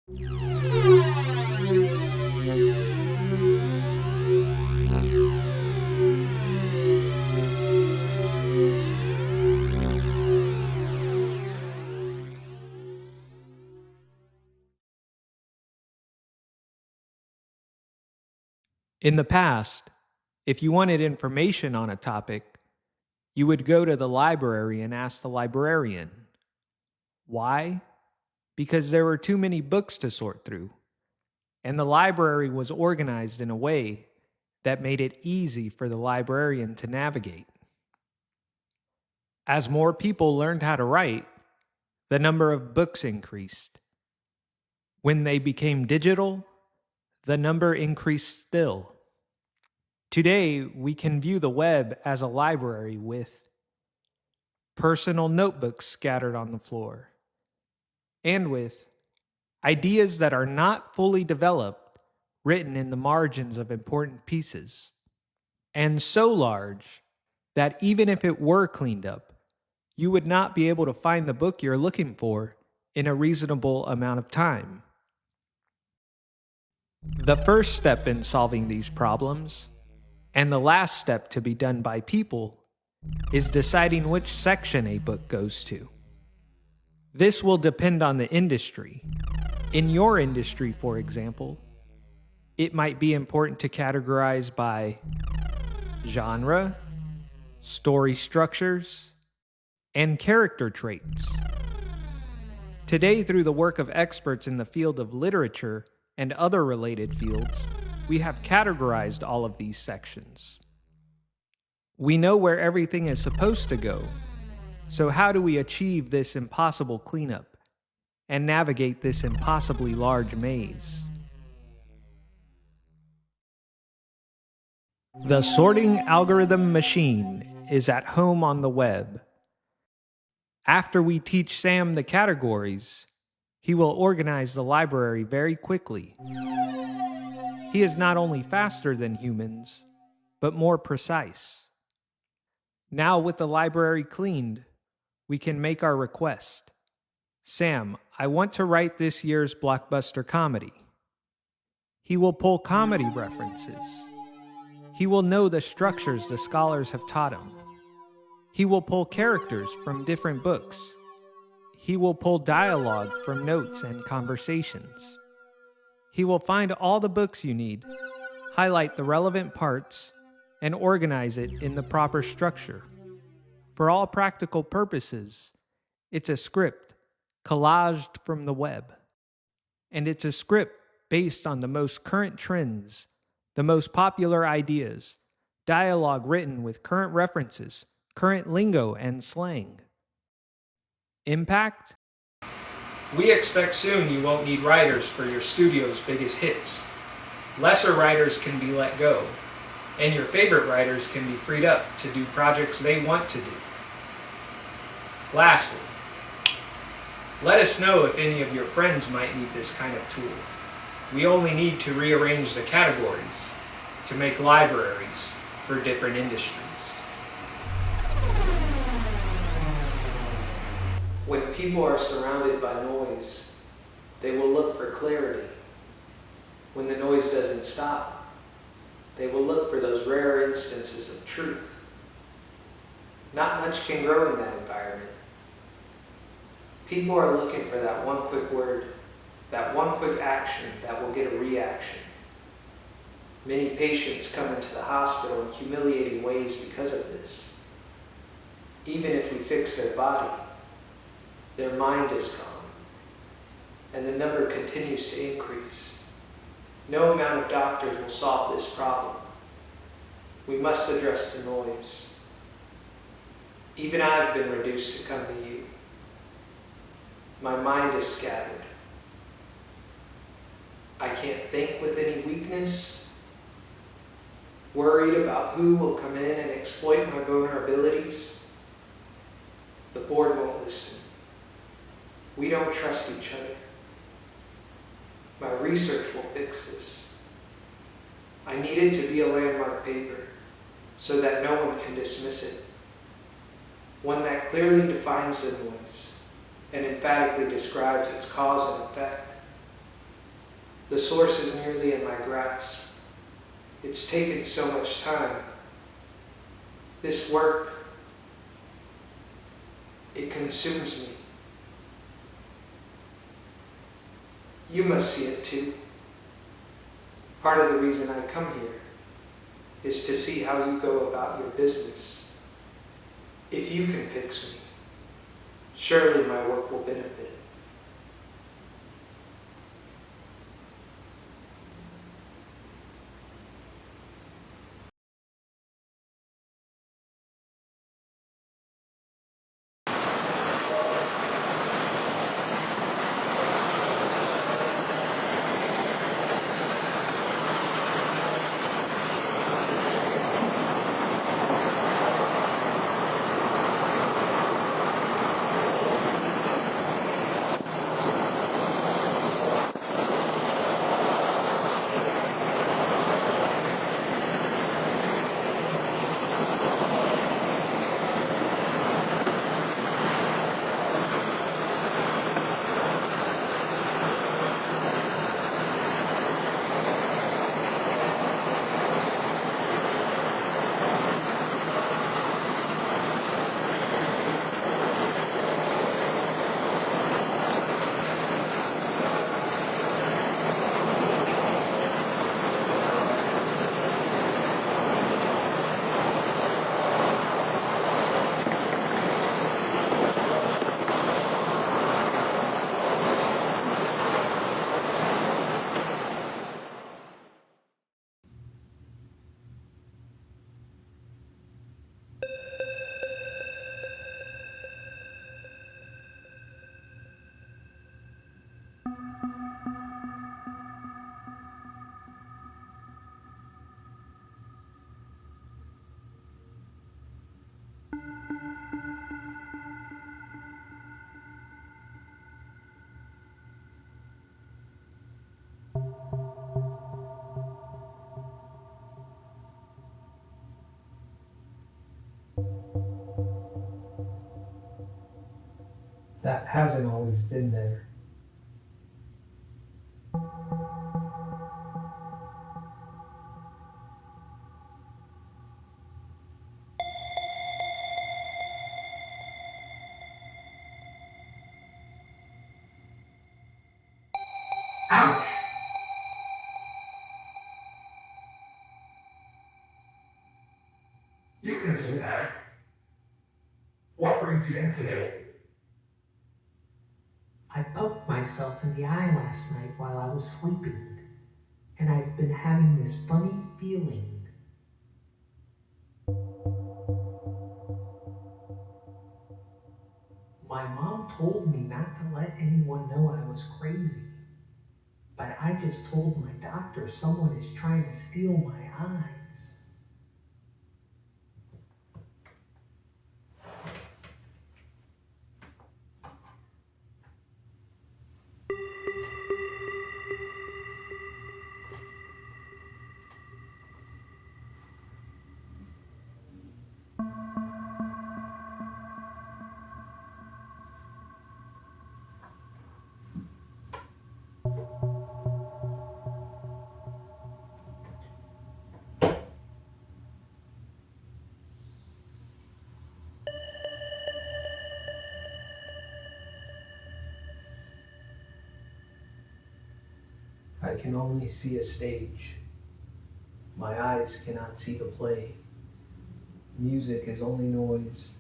In the past, if you wanted information on a topic, you would go to the library and ask the librarian. Why? Because there were too many books to sort through, and the library was organized in a way that made it easy for the librarian to navigate. As more people learned how to write, the number of books increased. When they became digital, the number increased still. Today, we can view the web as a library with personal notebooks scattered on the floor, and with ideas that are not fully developed written in the margins of important pieces, and so large that even if it were cleaned up, you would not be able to find the book you're looking for in a reasonable amount of time. The first step in solving these problems, and the last step to be done by people, is deciding which section a book goes to. This will depend on the industry. In your industry, for example, it might be important to categorize by genre, story structures, and character traits. Today, through the work of experts in the field of literature and other related fields, we have categorized all of these sections. We know where everything is supposed to go, so how do we achieve this impossible cleanup and navigate this impossibly large maze? The sorting algorithm machine is at home on the web. After we teach Sam the categories, he will organize the library very quickly. He is not only faster than humans, but more precise. Now, with the library cleaned, we can make our request. Sam, I want to write this year's blockbuster comedy. He will pull comedy references. He will know the structures the scholars have taught him. He will pull characters from different books. He will pull dialogue from notes and conversations. He will find all the books you need, highlight the relevant parts, and organize it in the proper structure. For all practical purposes, it's a script collaged from the web. And it's a script based on the most current trends, the most popular ideas, dialogue written with current references, current lingo and slang. Impact? We expect soon you won't need writers for your studio's biggest hits. Lesser writers can be let go, and your favorite writers can be freed up to do projects they want to do. Lastly, let us know if any of your friends might need this kind of tool. We only need to rearrange the categories to make libraries for different industries. When people are surrounded by noise, they will look for clarity. When the noise doesn't stop, they will look for those rare instances of truth. Not much can grow in that environment. People are looking for that one quick word, that one quick action that will get a reaction. Many patients come into the hospital in humiliating ways because of this. Even if we fix their body, their mind is gone, and the number continues to increase. No amount of doctors will solve this problem. We must address the noise. Even I've been reduced to come to you. My mind is scattered. I can't think with any weakness, worried about who will come in and exploit my vulnerabilities. The board won't listen. We don't trust each other. My research will fix this. I need it to be a landmark paper so that no one can dismiss it. One that clearly defines the noise and emphatically describes its cause and effect. The source is nearly in my grasp. It's taken so much time. This work, it consumes me. You must see it too. Part of the reason I come here is to see how you go about your business. If you can fix me, surely my work will benefit. That hasn't always been there. Ouch! You can sit back. What brings you in today? I poked myself in the eye last night while I was sleeping, and I've been having this funny feeling. My mom told me not to let anyone know I was crazy, but I just told my doctor someone is trying to steal my eyes. I can only see a stage. My eyes cannot see the play. Music is only noise.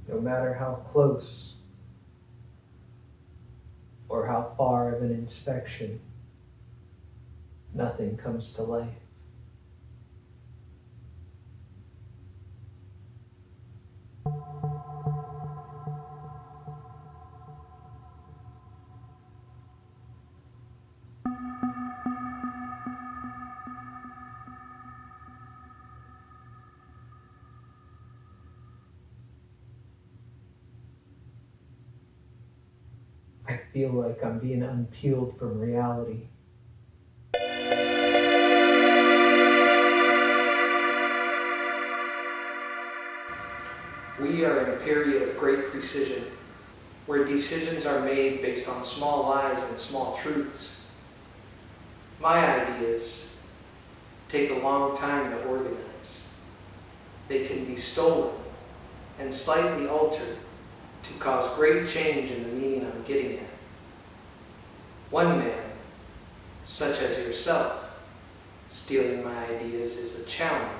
No matter how close or how far of an inspection, nothing comes to life. I feel like I'm being unpeeled from reality. We are in a period of great precision, where decisions are made based on small lies and small truths. My ideas take a long time to organize. They can be stolen and slightly altered to cause great change in the meaning I'm getting at. One man, such as yourself, stealing my ideas is a challenge,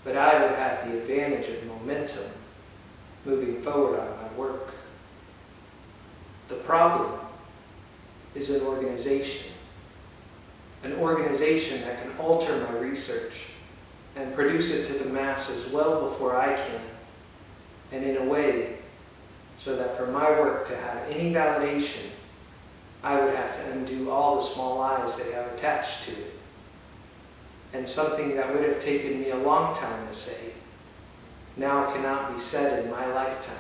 but I would have the advantage of momentum moving forward on my work. The problem is an organization that can alter my research and produce it to the masses well before I can, and in a way so that for my work to have any validation, I would have to undo all the small lies they have attached to it. And something that would have taken me a long time to say, now cannot be said in my lifetime.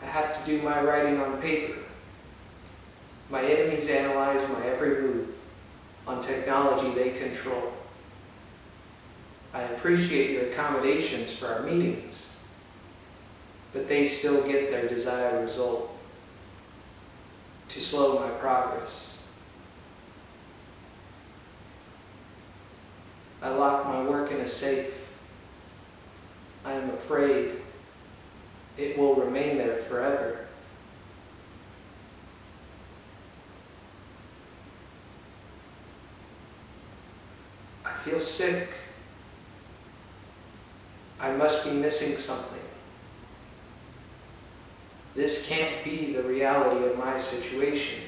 I have to do my writing on paper. My enemies analyze my every move on technology they control. I appreciate your accommodations for our meetings, but they still get their desired result: to slow my progress. I lock my work in a safe. I am afraid it will remain there forever. I feel sick. I must be missing something. This can't be the reality of my situation.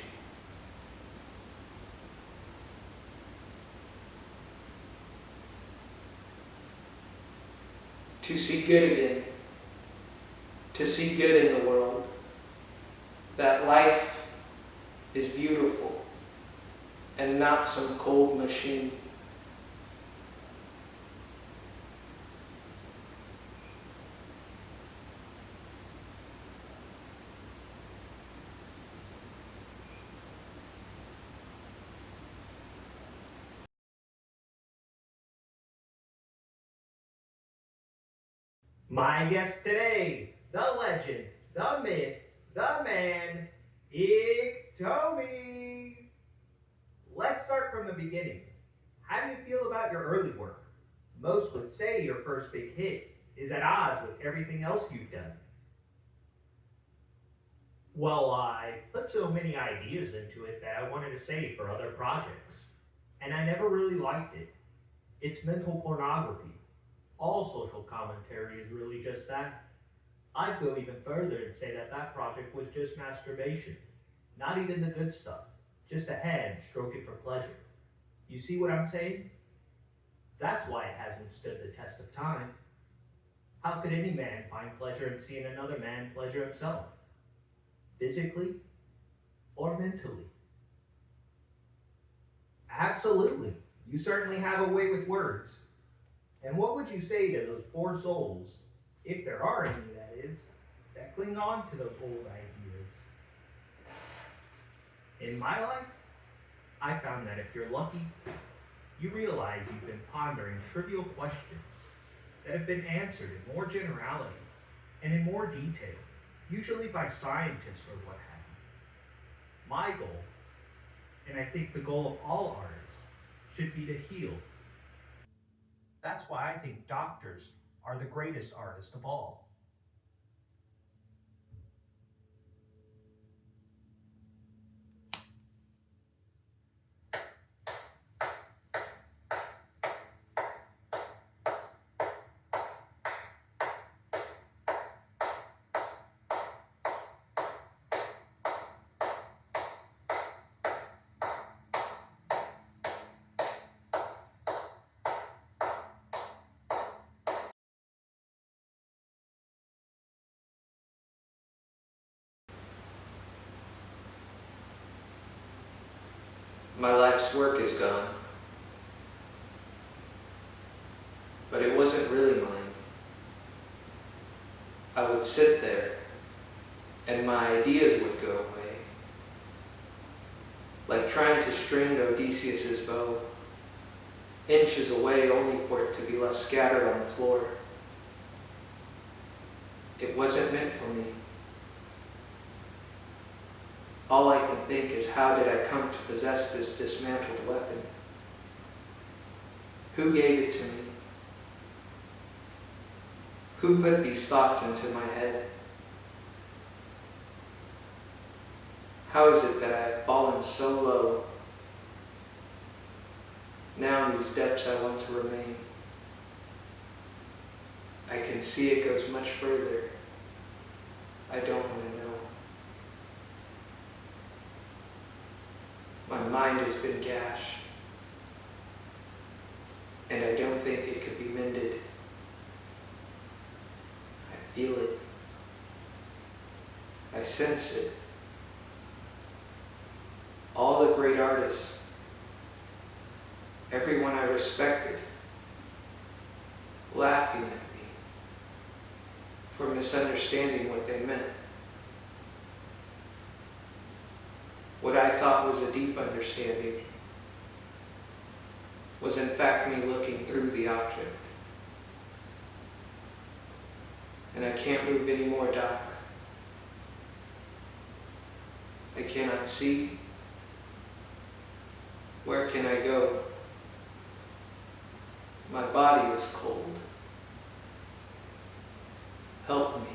To see good again, to see good in the world, that life is beautiful and not some cold machine. My guest today, the legend, the myth, the man, Iktomi. Let's start from the beginning. How do you feel about your early work? Most would say your first big hit is at odds with everything else you've done. Well, I put so many ideas into it that I wanted to save for other projects, and I never really liked it. It's mental pornography. All social commentary is really just that. I'd go even further and say that that project was just masturbation. Not even the good stuff. Just a hand stroking for pleasure. You see what I'm saying? That's why it hasn't stood the test of time. How could any man find pleasure in seeing another man pleasure himself? Physically or mentally? Absolutely. You certainly have a way with words. And what would you say to those poor souls, if there are any that is, that cling on to those old ideas? In my life, I found that if you're lucky, you realize you've been pondering trivial questions that have been answered in more generality and in more detail, usually by scientists or what have you. My goal, and I think the goal of all artists, should be to heal. That's why I think doctors are the greatest artists of all. My life's work is gone, but it wasn't really mine. I would sit there and my ideas would go away, like trying to string Odysseus's bow. inches away only for it to be left scattered on the floor. It wasn't meant for me. All I can think is, how did I come to possess this dismantled weapon? Who gave it to me? Who put these thoughts into my head? How is it that I have fallen so low? Now in these depths I want to remain. I can see it goes much further. I don't want to know. My mind has been gashed, and I don't think it could be mended. I feel it. I sense it. All the great artists, everyone I respected, laughing at me for misunderstanding what they meant. What I thought was a deep understanding was in fact me looking through the object. And I can't move anymore, Doc. I cannot see. Where can I go? My body is cold. Help me.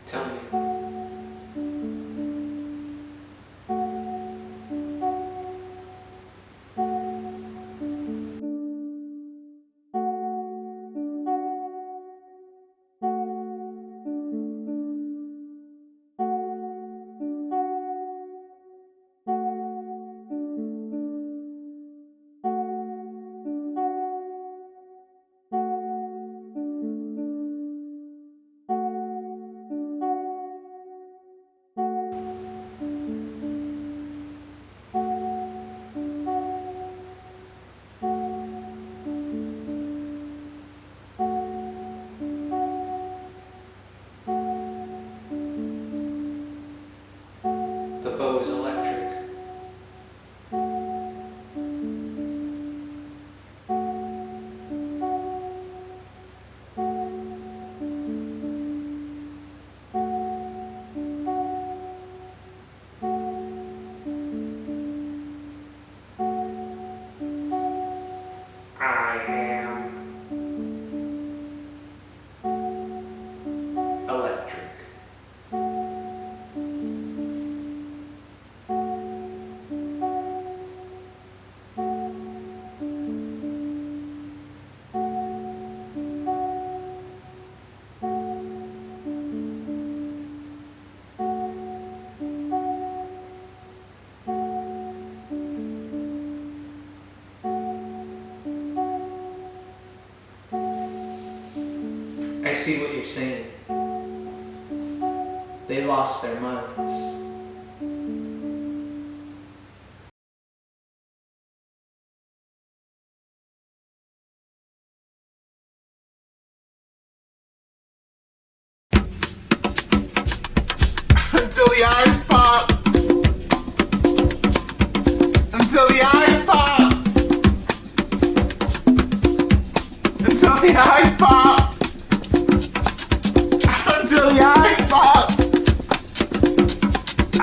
Tell me. The bow is electric. I am electric. I see what you're saying. They lost their minds. Until the eyes pop. Until the eyes pop. Until the eyes pop. Until the eyes pop.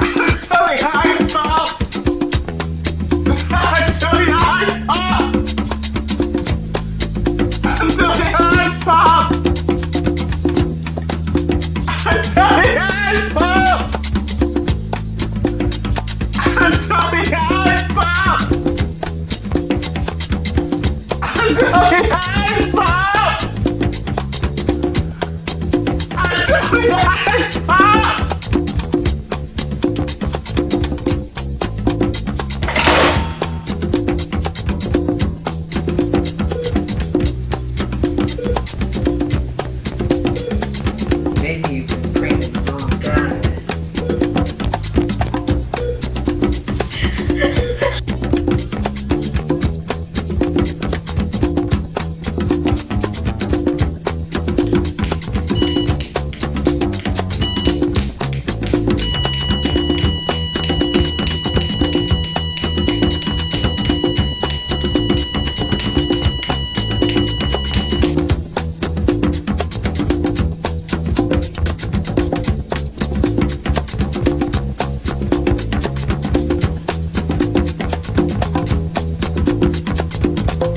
Until the eyes pop. Until the eyes pop. Until the eyes pop. Until the eyes pop. Until the eyes pop! Until the eyes pop! Until the eyes pop! Maybe you've been training the wrong guy.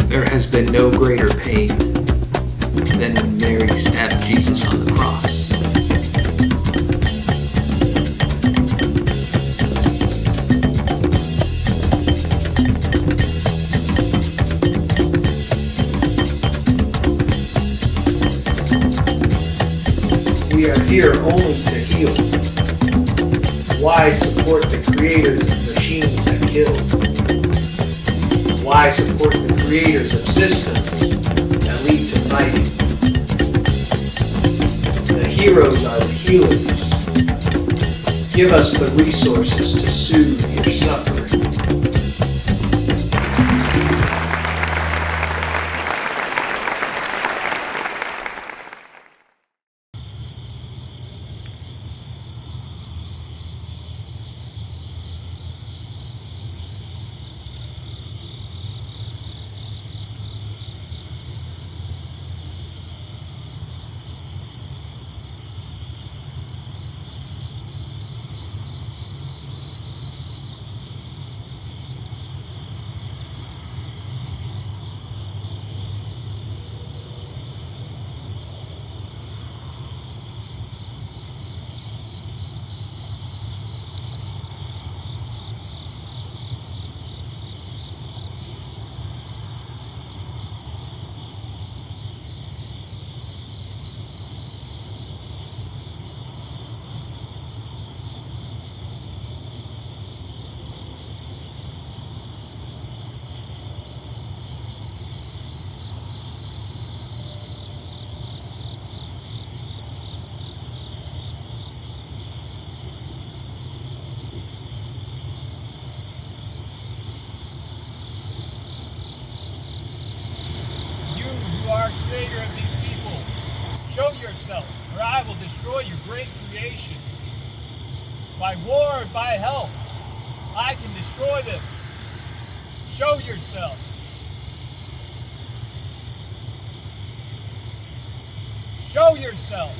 There has been no greater pain than when Mary stabbed Jesus on the cross. We are here only to heal. Why support the creators of machines that kill? Why support the creators of systems that lead to fighting? The heroes are the healers. Give us the resources to soothe your suffering. Creator of these people, show yourself, or I will destroy your great creation. By war or by help, I can destroy them. Show yourself. Show yourself.